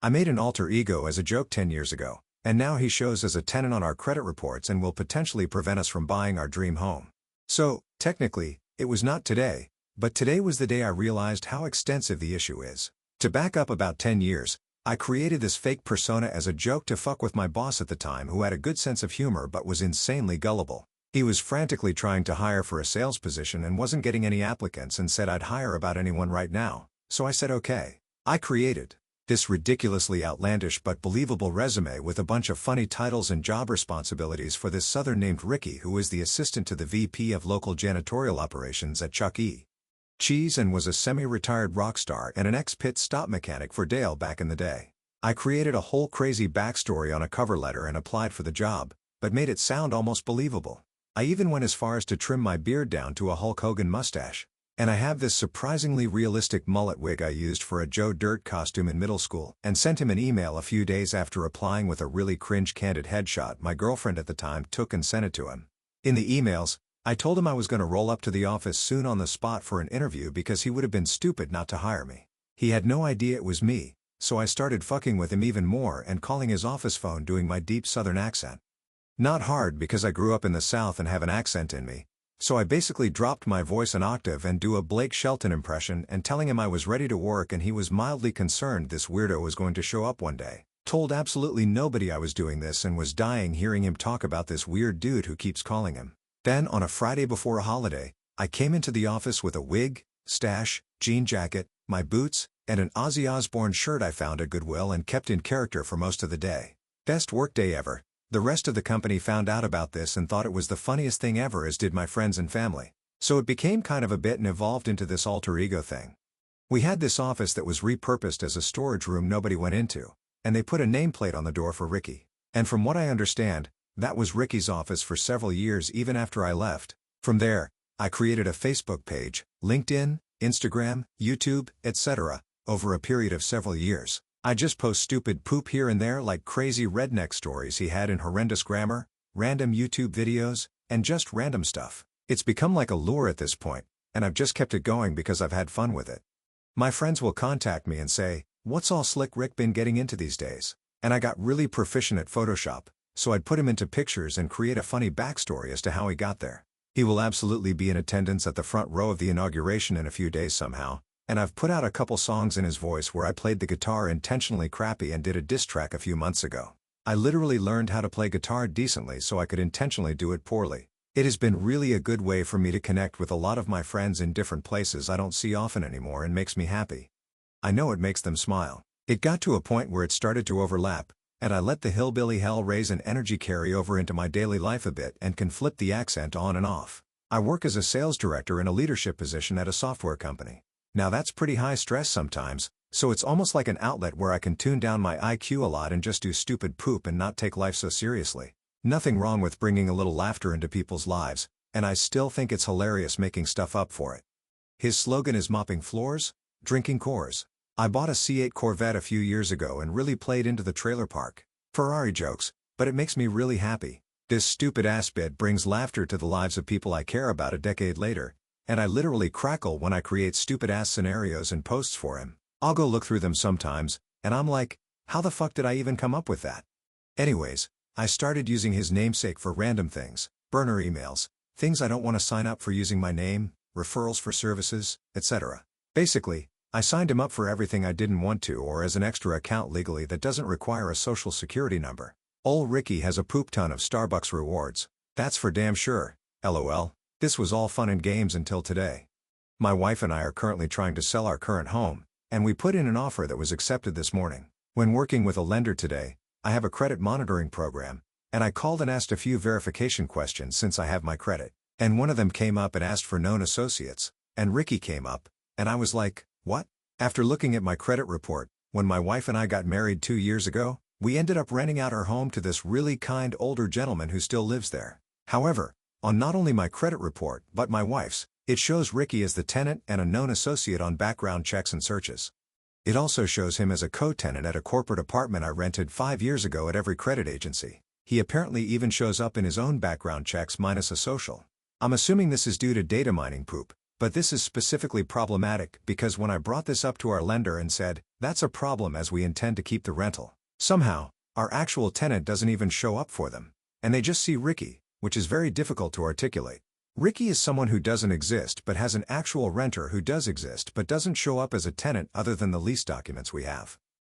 I made an alter ego as a joke 10 years ago, and now he shows as a tenant on our credit reports and will potentially prevent us from buying our dream home. So, technically, it was not today, but today was the day I realized how extensive the issue is. To back up about 10 years, I created this fake persona as a joke to fuck with my boss at the time, who had a good sense of humor but was insanely gullible. He was frantically trying to hire for a sales position and wasn't getting any applicants and said I'd hire about anyone right now, so I said okay. I created this ridiculously outlandish but believable resume with a bunch of funny titles and job responsibilities for this Southern named Ricky, who is the assistant to the VP of local janitorial operations at Chuck E. Cheese and was a semi-retired rock star and an ex-pit stop mechanic for Dale back in the day. I created a whole crazy backstory on a cover letter and applied for the job, but made it sound almost believable. I even went as far as to trim my beard down to a Hulk Hogan mustache. And I have this surprisingly realistic mullet wig I used for a Joe Dirt costume in middle school, and sent him an email a few days after applying with a really cringe candid headshot my girlfriend at the time took and sent it to him. In the emails, I told him I was going to roll up to the office soon on the spot for an interview because he would have been stupid not to hire me. He had no idea it was me, so I started fucking with him even more and calling his office phone doing my deep Southern accent. Not hard because I grew up in the South and have an accent in me. So I basically dropped my voice an octave and do a Blake Shelton impression and telling him I was ready to work, and he was mildly concerned this weirdo was going to show up one day. Told absolutely nobody I was doing this and was dying hearing him talk about this weird dude who keeps calling him. Then on a Friday before a holiday, I came into the office with a wig, stash, jean jacket, my boots, and an Ozzy Osbourne shirt I found at Goodwill and kept in character for most of the day. Best work day ever. The rest of the company found out about this and thought it was the funniest thing ever, as did my friends and family. So it became kind of a bit and evolved into this alter ego thing. We had this office that was repurposed as a storage room nobody went into, and they put a nameplate on the door for Ricky. And from what I understand, that was Ricky's office for several years even after I left. From there, I created a Facebook page, LinkedIn, Instagram, YouTube, etc., over a period of several years. I just post stupid poop here and there like crazy redneck stories he had in horrendous grammar, random YouTube videos, and just random stuff. It's become like a lure at this point, and I've just kept it going because I've had fun with it. My friends will contact me and say, "What's all slick Rick been getting into these days?" And I got really proficient at Photoshop, so I'd put him into pictures and create a funny backstory as to how he got there. He will absolutely be in attendance at the front row of the inauguration in a few days somehow. And I've put out a couple songs in his voice where I played the guitar intentionally crappy and did a diss track a few months ago. I literally learned how to play guitar decently so I could intentionally do it poorly. It has been really a good way for me to connect with a lot of my friends in different places I don't see often anymore, and makes me happy. I know it makes them smile. It got to a point where it started to overlap, and I let the hillbilly hell raise and energy carry over into my daily life a bit and can flip the accent on and off. I work as a sales director in a leadership position at a software company. Now that's pretty high stress sometimes, so it's almost like an outlet where I can tune down my IQ a lot and just do stupid poop and not take life so seriously. Nothing wrong with bringing a little laughter into people's lives, and I still think it's hilarious making stuff up for it. His slogan is mopping floors, drinking Coors. I bought a C8 Corvette a few years ago and really played into the trailer park Ferrari jokes, but it makes me really happy. This stupid ass bit brings laughter to the lives of people I care about a decade later. And I literally crackle when I create stupid-ass scenarios and posts for him. I'll go look through them sometimes, and I'm like, how the fuck did I even come up with that? Anyways, I started using his namesake for random things, burner emails, things I don't want to sign up for using my name, referrals for services, etc. Basically, I signed him up for everything I didn't want to or as an extra account legally that doesn't require a social security number. Old Ricky has a poop ton of Starbucks rewards. That's for damn sure, lol. This was all fun and games until today. My wife and I are currently trying to sell our current home, and we put in an offer that was accepted this morning. When working with a lender today, I have a credit monitoring program, and I called and asked a few verification questions since I have my credit. And one of them came up and asked for known associates, and Ricky came up, and I was like, what? After looking at my credit report, when my wife and I got married 2 years ago, we ended up renting out our home to this really kind older gentleman who still lives there. However, on not only my credit report but my wife's, it shows Ricky as the tenant and a known associate on background checks and searches. It also shows him as a co-tenant at a corporate apartment I rented 5 years ago at every credit agency. He apparently even shows up in his own background checks minus a social. I'm assuming this is due to data mining poop, But this is specifically problematic because when I brought this up to our lender and said, that's a problem as we intend to keep the rental, somehow, our actual tenant doesn't even show up for them. And they just see Ricky, which is very difficult to articulate. Ricky is someone who doesn't exist but has an actual renter who does exist but doesn't show up as a tenant other than the lease documents we have.